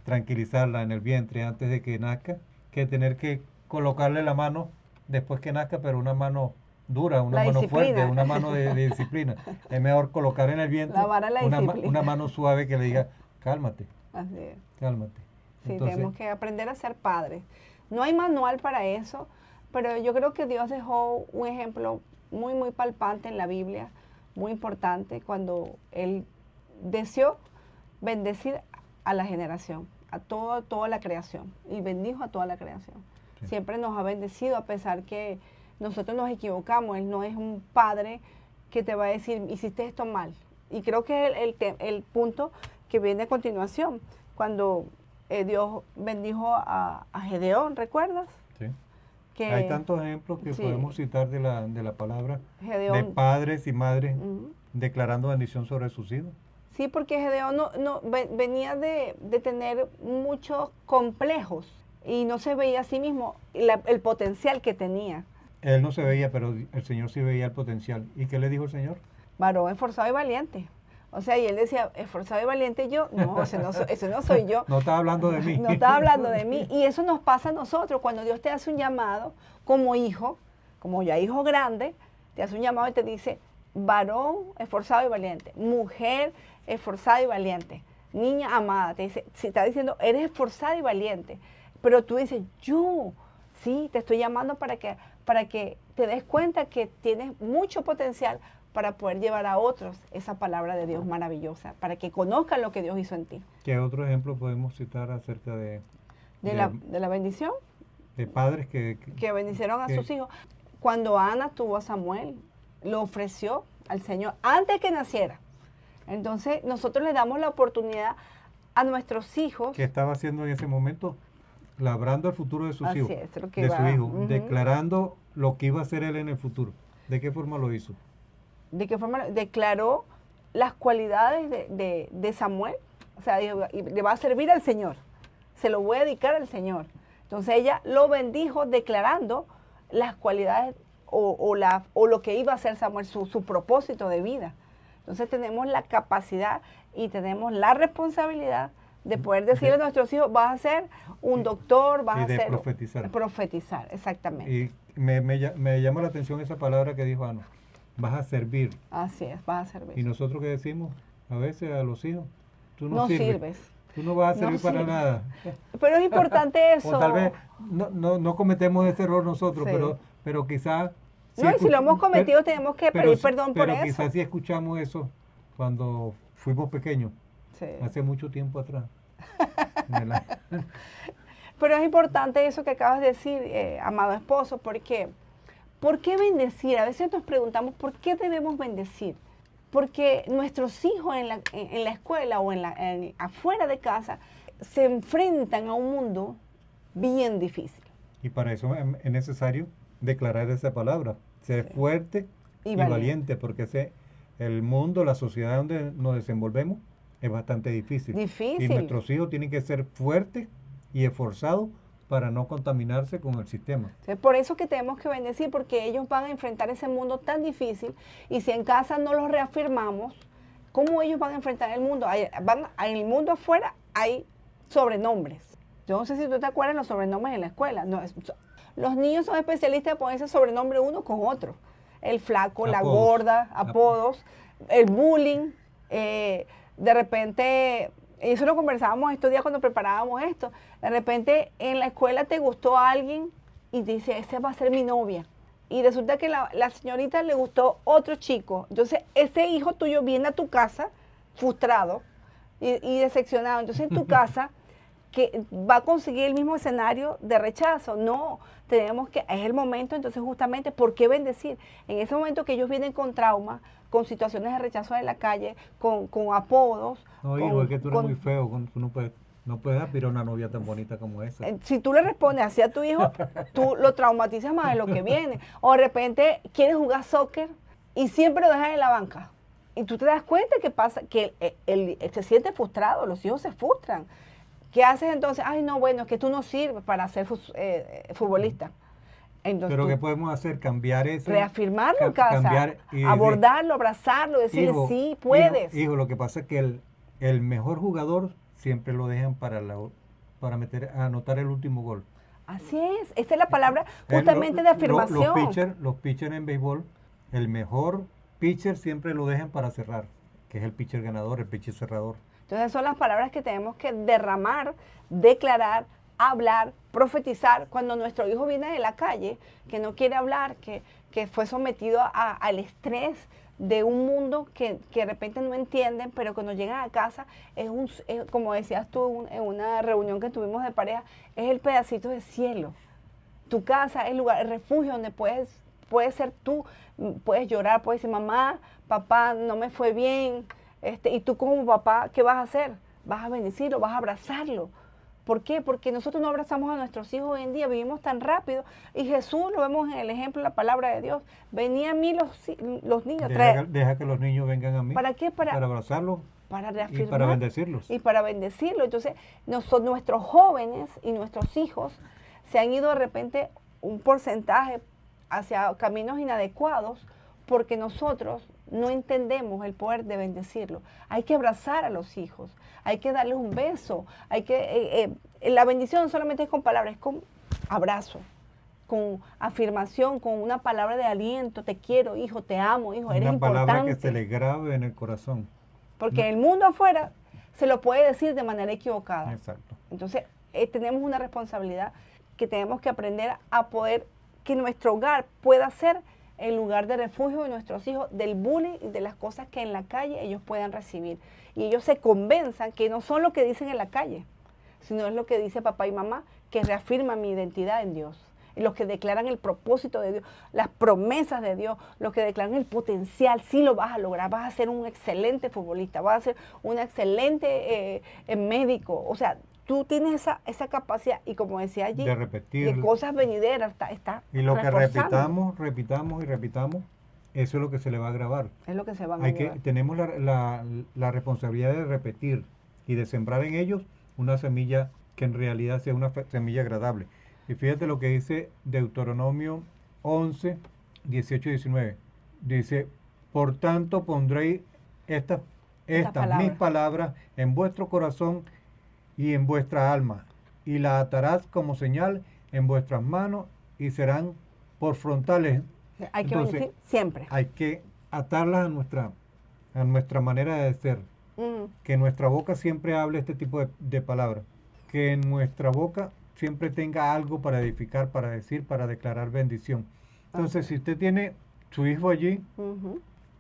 tranquilizarla en el vientre antes de que nazca, que tener que colocarle la mano después que nazca, pero una mano dura, una La mano disciplina. fuerte, una mano de disciplina. Es mejor colocar en el vientre La vara de la disciplina. una mano suave que le diga, cálmate, Así es. cálmate. Sí, Entonces, tenemos que aprender a ser padres. No hay manual para eso, pero yo creo que Dios dejó un ejemplo muy, muy palpante en la Biblia, muy importante, cuando Él deseó bendecir a la generación, a toda la creación, y bendijo a toda la creación. Sí. Siempre nos ha bendecido a pesar que nosotros nos equivocamos. Él no es un padre que te va a decir, hiciste esto mal. Y creo que es el punto que viene a continuación, cuando Dios bendijo a Gedeón, ¿recuerdas? sí. Que Hay tantos ejemplos que sí. podemos citar de la palabra de Gedeón, padres y madres Ujú. declarando bendición sobre sus hijos. Sí, porque Gedeón venía de tener muchos complejos y no se veía a sí mismo el potencial que tenía. Él no se veía, pero el Señor sí veía el potencial. ¿Y qué le dijo el Señor? Varón esforzado y valiente. O sea, y él decía, esforzado y valiente yo. No, ese no soy yo. No estaba hablando de mí. No estaba hablando de mí. Y eso nos pasa a nosotros. Cuando Dios te hace un llamado como hijo, como ya hijo grande, te hace un llamado y te dice, varón esforzado y valiente, mujer esforzada y valiente, niña amada. Te dice, si está diciendo, eres esforzada y valiente. Pero tú dices, yo, sí, te estoy llamando para que te des cuenta que tienes mucho potencial para poder llevar a otros esa palabra de Dios maravillosa, para que conozcan lo que Dios hizo en ti. ¿Qué otro ejemplo podemos citar acerca de De la bendición padres que bendicieron a que- sus hijos? Cuando Ana tuvo a Samuel, lo ofreció al Señor antes que naciera. Entonces nosotros le damos la oportunidad a nuestros hijos. ¿Qué estaba haciendo en ese momento? Labrando el futuro de sus Así hijos, es, lo que de su iba- hijo, Ujú. declarando lo que iba a hacer él en el futuro. ¿De qué forma lo hizo? ¿De qué forma? Declaró las cualidades de Samuel. O sea, dijo, y le va a servir al Señor. Se lo voy a dedicar al Señor. Entonces ella lo bendijo declarando las cualidades o lo que iba a hacer Samuel, su propósito de vida. Entonces tenemos la capacidad y tenemos la responsabilidad de poder decirle a nuestros hijos, vas a ser un doctor, vas y a de ser... profetizar. Profetizar, exactamente. Y me llama la atención esa palabra que dijo Ana. Vas a servir. Así es, vas a servir. Y nosotros que decimos a veces a los hijos, tú no, No sirves. sirves. Tú no vas a No servir para sirves. nada. Pero es importante eso. O tal vez no cometemos ese error nosotros, Sí. pero quizás... No, y si lo hemos cometido, tenemos que pedir perdón por pero eso. quizás sí escuchamos eso cuando fuimos pequeños, Sí. hace mucho tiempo atrás. En el- Pero es importante eso que acabas de decir, amado esposo, porque ¿Por qué bendecir? A veces nos preguntamos, ¿por qué debemos bendecir? Porque nuestros hijos en la escuela o afuera de casa se enfrentan a un mundo bien difícil. Y para eso es necesario declarar esa palabra, ser Sí. fuerte Y y valiente. valiente, porque el mundo, la sociedad donde nos desenvolvemos es bastante difícil. Y Difícil. nuestros hijos tienen que ser fuertes y esforzados para no contaminarse con el sistema. Entonces, por eso que tenemos que bendecir, porque ellos van a enfrentar ese mundo tan difícil y si en casa no los reafirmamos, ¿cómo ellos van a enfrentar el mundo? En el mundo afuera hay sobrenombres. Yo no sé si tú te acuerdas de los sobrenombres en la escuela. No, los niños son especialistas en ponerse sobrenombre uno con otro. El flaco, la Apodos. gorda, apodos, el bullying. De repente, eso lo conversábamos estos días cuando preparábamos esto. De repente en la escuela te gustó a alguien y te dice, ese va a ser mi novia. Y resulta que la señorita le gustó otro chico. Entonces ese hijo tuyo viene a tu casa frustrado y decepcionado. Entonces en tu casa que va a conseguir el mismo escenario de rechazo. No, tenemos que, es el momento, entonces justamente, ¿por qué bendecir? En ese momento que ellos vienen con trauma, con situaciones de rechazo en la calle, con apodos. No, hijo, es que tú eres muy feo, tú no puedes aspirar a una novia tan bonita como esa. Si tú le respondes así a tu hijo, tú lo traumatizas más de lo que viene. O de repente quieres jugar soccer y siempre lo dejas en la banca. Y tú te das cuenta que pasa, que él se siente frustrado, los hijos se frustran. ¿Qué haces entonces? Ay, no, bueno, es que tú no sirves para ser futbolista. Entonces, Pero ¿qué podemos hacer? Cambiar eso. Reafirmarlo en casa, abordarlo, abrazarlo, decirle, hijo, sí, puedes. Hijo, lo que pasa es que el mejor jugador siempre lo dejan para anotar el último gol. Así es, esa es la palabra justamente de afirmación. Los pitchers en béisbol, el mejor pitcher siempre lo dejan para cerrar, que es el pitcher ganador, el pitcher cerrador. Entonces son las palabras que tenemos que derramar, declarar, hablar, profetizar. Cuando nuestro hijo viene de la calle, que no quiere hablar, que fue sometido al estrés de un mundo que de repente no entienden, pero cuando llegan a casa, como decías tú en una reunión que tuvimos de pareja, es el pedacito de cielo. Tu casa es el lugar, el refugio donde puedes ser tú, puedes llorar, puedes decir, mamá, papá, no me fue bien. Y tú como papá, ¿qué vas a hacer? Vas a bendecirlo, vas a abrazarlo. ¿Por qué? Porque nosotros no abrazamos a nuestros hijos hoy en día, vivimos tan rápido. Y Jesús, lo vemos en el ejemplo de la palabra de Dios, venía a mí los niños. Deja que los niños vengan a mí. ¿Para qué? Para abrazarlos. Para reafirmar. Y para bendecirlos. Y para bendecirlos. Entonces, nuestros jóvenes y nuestros hijos se han ido de repente un porcentaje hacia caminos inadecuados porque nosotros no entendemos el poder de bendecirlo. Hay que abrazar a los hijos, hay que darles un beso, la bendición no solamente es con palabras, es con abrazo, con afirmación, con una palabra de aliento, te quiero, hijo, te amo, hijo, eres importante. Una palabra que se le grabe en el corazón. Porque en el mundo afuera se lo puede decir de manera equivocada. Exacto. Entonces, tenemos una responsabilidad que tenemos que aprender a poder, que nuestro hogar pueda ser el lugar de refugio de nuestros hijos, del bullying y de las cosas que en la calle ellos puedan recibir. Y ellos se convenzan que no son lo que dicen en la calle, sino es lo que dice papá y mamá, que reafirma mi identidad en Dios. Y los que declaran el propósito de Dios, las promesas de Dios, los que declaran el potencial, sí lo vas a lograr, vas a ser un excelente futbolista, vas a ser un excelente médico. O sea, tú tienes esa capacidad y como decía allí, de repetir, de cosas venideras, está y lo que reforzando. repitamos, eso es lo que se le va a grabar. Es lo que se va a grabar. Tenemos la responsabilidad de repetir y de sembrar en ellos una semilla que en realidad sea una semilla agradable. Y fíjate lo que dice Deuteronomio 11, 18 y 19. Dice, por tanto pondréis estas mis palabras en vuestro corazón y en vuestra alma, y la atarás como señal en vuestras manos y serán por frontales. Hay que bendecir siempre. Hay que atarlas a nuestra manera de ser. Que nuestra boca siempre hable este tipo de palabras. Que en nuestra boca siempre tenga algo para edificar, para decir, para declarar bendición. Entonces, si usted tiene su hijo allí,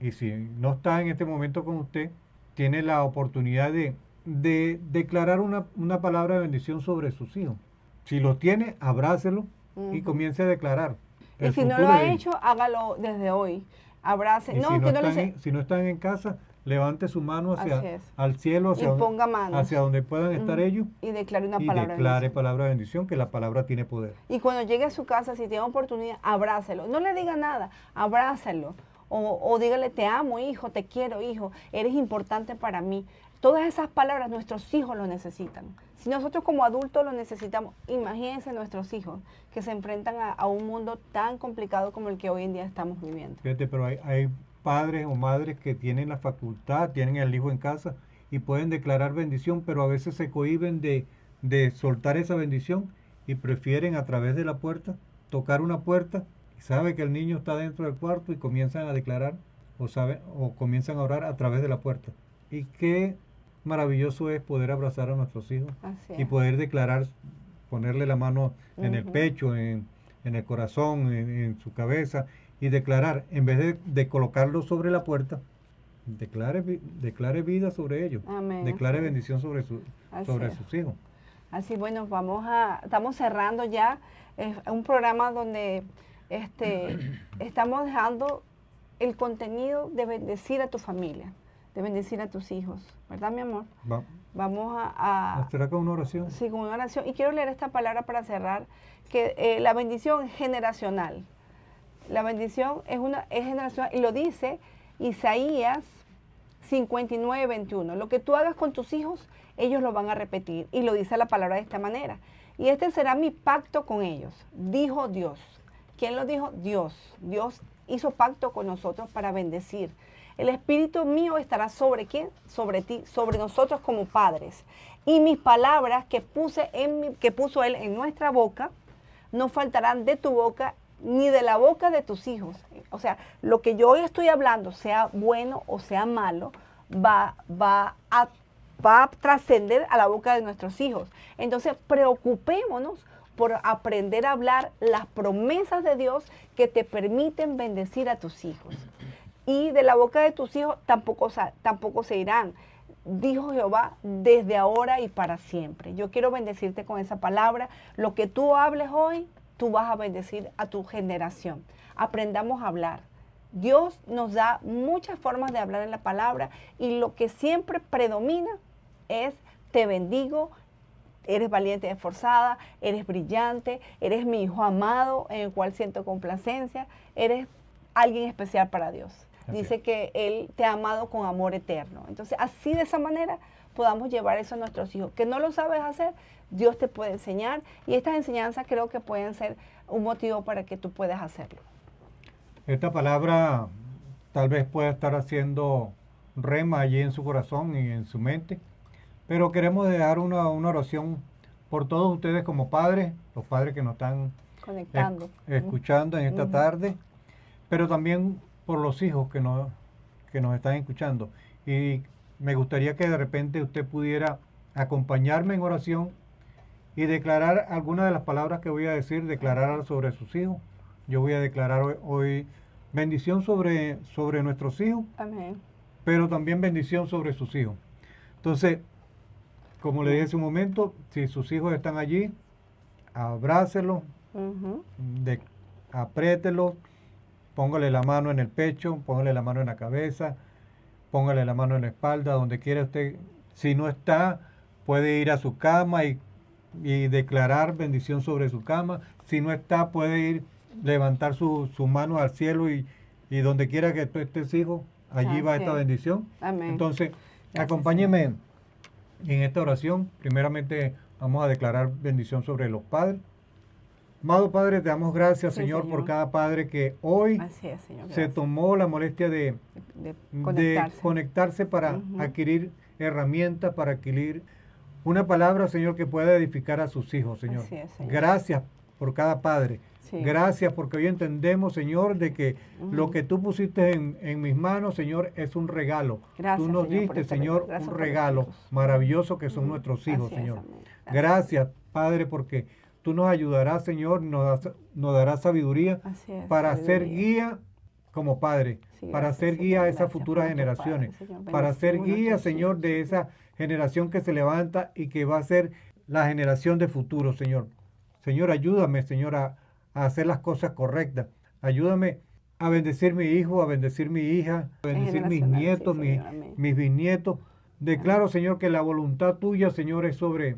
y si no está en este momento con usted, tiene la oportunidad de declarar una palabra de bendición sobre sus hijos. Si lo tiene, abrácelo y comience a declarar. Y si no lo ha hecho, hágalo desde hoy. Abrace. Y No, si no que no le están, si no están en casa, levante su mano Así hacia es. al cielo, Y ponga manos. hacia donde puedan estar ellos, Y declare una y palabra de declare bendición. palabra de bendición, que la palabra tiene poder. Y cuando llegue a su casa, si tiene oportunidad, abrácelo. No le diga nada, abrácelo. O dígale, te amo, hijo, te quiero, hijo, eres importante para mí. Todas esas palabras nuestros hijos lo necesitan. Si nosotros como adultos lo necesitamos, imagínense nuestros hijos que se enfrentan a un mundo tan complicado como el que hoy en día estamos viviendo. Fíjate, pero hay padres o madres que tienen la facultad, tienen el hijo en casa y pueden declarar bendición, pero a veces se cohíben de soltar esa bendición y prefieren a través de la puerta tocar una puerta y sabe que el niño está dentro del cuarto y comienzan a declarar o comienzan a orar a través de la puerta. Y qué maravilloso es poder abrazar a nuestros hijos y poder declarar, ponerle la mano en el pecho, en el corazón, en su cabeza, y declarar, en vez de colocarlo sobre la puerta, declare vida sobre ellos. Amén, declare bendición sobre sus hijos. Así, bueno, estamos cerrando ya un programa donde estamos dejando el contenido de bendecir a tu familia, de bendecir a tus hijos, ¿verdad, mi amor? Vamos a ¿Será con una oración? Sí, con una oración. Y quiero leer esta palabra para cerrar, que la bendición es generacional. La bendición es generacional, y lo dice Isaías 59:21. Lo que tú hagas con tus hijos, ellos lo van a repetir. Y lo dice la palabra de esta manera. Y este será mi pacto con ellos, dijo Dios. ¿Quién lo dijo? Dios. Dios hizo pacto con nosotros para bendecir. El Espíritu mío estará sobre ¿quién? Sobre ti, sobre nosotros como padres. Y mis palabras que puso Él en nuestra boca, no faltarán de tu boca ni de la boca de tus hijos. O sea, lo que yo hoy estoy hablando, sea bueno o sea malo, va a trascender a la boca de nuestros hijos. Entonces, preocupémonos por aprender a hablar las promesas de Dios que te permiten bendecir a tus hijos. Y de la boca de tus hijos tampoco se irán. Dijo Jehová, desde ahora y para siempre. Yo quiero bendecirte con esa palabra. Lo que tú hables hoy, tú vas a bendecir a tu generación. Aprendamos a hablar. Dios nos da muchas formas de hablar en la palabra y lo que siempre predomina es te bendigo, eres valiente y esforzada, eres brillante, eres mi hijo amado en el cual siento complacencia, eres alguien especial para Dios. Dice que Él te ha amado con amor eterno. Entonces, así de esa manera podamos llevar eso a nuestros hijos. Que no lo sabes hacer, Dios te puede enseñar. Y estas enseñanzas creo que pueden ser un motivo para que tú puedas hacerlo. Esta palabra tal vez pueda estar haciendo rema allí en su corazón y en su mente. Pero queremos dejar una oración por todos ustedes como padres, los padres que nos están escuchando en esta tarde, pero también por los hijos que nos están escuchando. Y me gustaría que de repente usted pudiera acompañarme en oración y declarar algunas de las palabras que voy a decir, declarar sobre sus hijos. Yo voy a declarar hoy bendición sobre nuestros hijos, amén, pero también bendición sobre sus hijos. Entonces, como le dije hace un momento, si sus hijos están allí, abrácelos, apriételos, póngale la mano en el pecho, póngale la mano en la cabeza, póngale la mano en la espalda, donde quiera usted. Si no está, puede ir a su cama y declarar bendición sobre su cama. Si no está, puede ir, levantar su mano al cielo y donde quiera que tú estés, hijo, allí va esta bendición. Amén. Entonces, acompáñeme en esta oración. Primeramente, vamos a declarar bendición sobre los padres. Amado Padre, te damos gracias, Señor, por cada padre que hoy se tomó la molestia de conectarse para adquirir herramientas, para adquirir una palabra, Señor, que pueda edificar a sus hijos, Señor. Señor. Gracias por cada padre. Gracias porque hoy entendemos, Señor, de que lo que tú pusiste en mis manos, Señor, es un regalo. Gracias, tú nos diste, Señor, un regalo maravilloso que son nuestros hijos, Señor. Gracias, Padre, porque tú nos ayudarás, Señor, nos darás sabiduría para ser guía como Padre, para ser guía a esas futuras generaciones, para ser guía, Señor, de esa generación que se levanta y que va a ser la generación de futuro, Señor. Señor, ayúdame, Señor, a hacer las cosas correctas. Ayúdame a bendecir mi hijo, a bendecir mi hija, a bendecir mis Generacional, nietos, sí, Señor, amén. mis bisnietos. Declaro, Señor, que la voluntad tuya, Señor, es sobre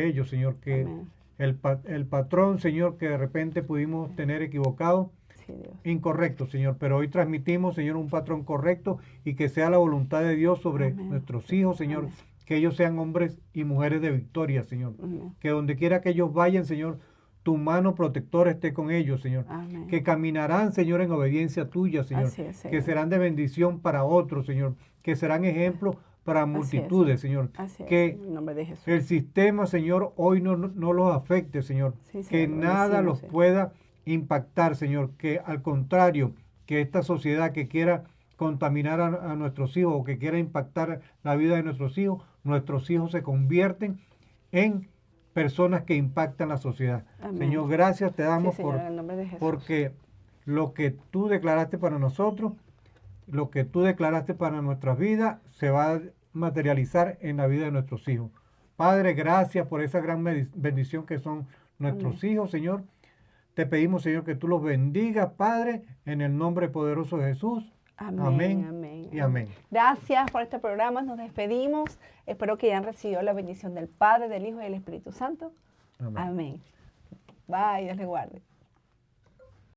ellos, Señor, que Amén. el patrón, Señor, que de repente pudimos tener equivocado, Sí, Dios. incorrecto, Señor, pero hoy transmitimos, Señor, un patrón correcto y que sea la voluntad de Dios sobre Amén. nuestros hijos, Señor, Amén. que ellos sean hombres y mujeres de victoria, Señor, Amén. que donde quiera que ellos vayan, Señor, tu mano protectora esté con ellos, Señor, Amén. que caminarán, Señor, en obediencia tuya, Señor, Así es, que Señor. serán de bendición para otros, Señor, que serán ejemplos para Así es, multitudes, Señor, Así es, que en el nombre de Jesús. el sistema, Señor, hoy no los afecte, Señor. Sí, Que Señor, lo nada bendecimos, los Señor. pueda impactar, Señor. Que al contrario, que esta sociedad que quiera contaminar a nuestros hijos o que quiera impactar la vida de nuestros hijos se convierten en personas que impactan la sociedad. Amén. Señor, gracias te Sí, damos Señor, en el nombre de Jesús. porque lo que tú declaraste para nosotros, lo que tú declaraste para nuestras vidas, se va a materializar en la vida de nuestros hijos. Padre, gracias por esa gran bendición que son nuestros hijos, Señor. Te pedimos, Señor, que tú los bendigas, Padre, en el nombre poderoso de Jesús. Amén, Amén, amén, y amén. Gracias por este programa. Nos despedimos. Espero que hayan recibido la bendición del Padre, del Hijo y del Espíritu Santo. Amén. Amén. Bye, Dios les guarde.